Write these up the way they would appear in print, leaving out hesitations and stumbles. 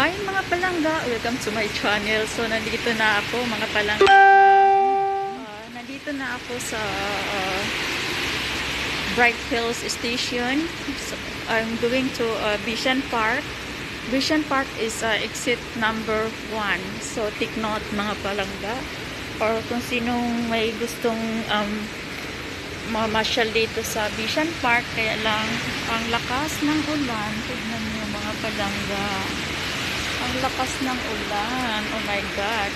Hi mga palangga! Welcome to my channel. So, nandito na ako mga palangga. Nandito na ako sa Bright Hills Station. So, I'm going to Bishan Park. Bishan Park is exit number 1. So, take note mga palangga. Or kung sinong may gustong mamasyal dito sa Bishan Park, kaya lang ang lakas ng ulan. Tignan niyo mga palangga. Ang lakas ng ulan. Oh my God.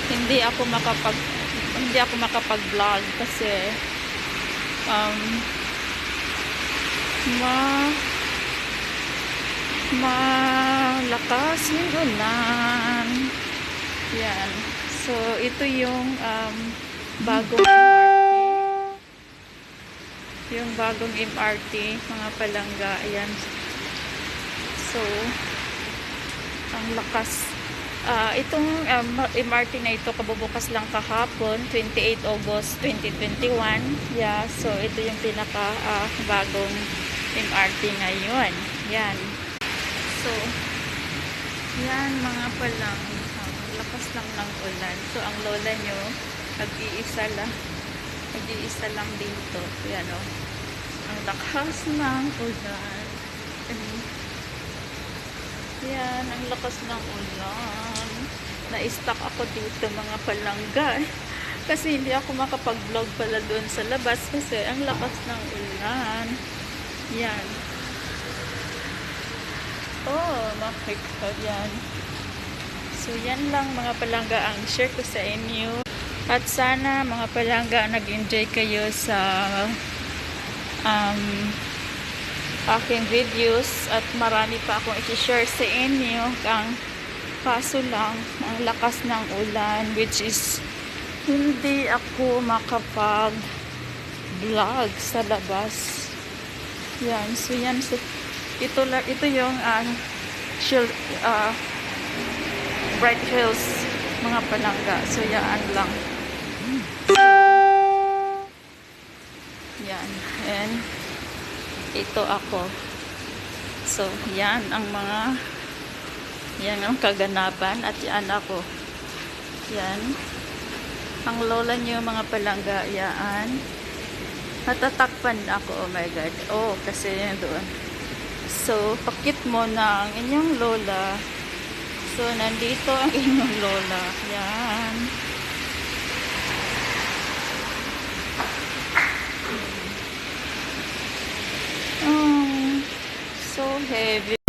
Hindi ako makapag-vlog kasi malakas yung ulan. Yan. So, ito yung bagong MRT. Yung bagong MRT, mga palangga. Ayan. So, ang lakas. Itong MRT na ito, kabubukas lang kahapon, 28 August 2021. Yeah, so ito yung pinaka bagong MRT ngayon. Yan. So, yan mga palang, lakas lang ng ulan. So, ang lola nyo, nag-iisa lang dito. Yan o. Ang lakas ng ulan. Yan, ang lakas ng ulan. Na-stuck ako dito mga palangga. Kasi hindi ako makapag-vlog pala doon sa labas kasi ang lakas ng ulan. Yan. Oh, makikita yan. So, yan lang mga palangga ang share ko sa inyo. At sana mga palangga nag-enjoy kayo sa aking videos at marami pa akong i-share sa inyo. Ang kaso lang, ang lakas ng ulan, which is hindi ako makapag-vlog sa labas. Yan, so yan, so, ito yung Bright Hills mga palangga. So yan lang. Yan, and ito ako. So, yan ang kaganapan at yan ako. Yan. Ang lola niyo mga palangga, yan. Natatakpan ako, oh my God. Oh, kasi yan doon. So, pakit mo na ang inyong lola. So, nandito ang inyong lola. Yan. So heavy.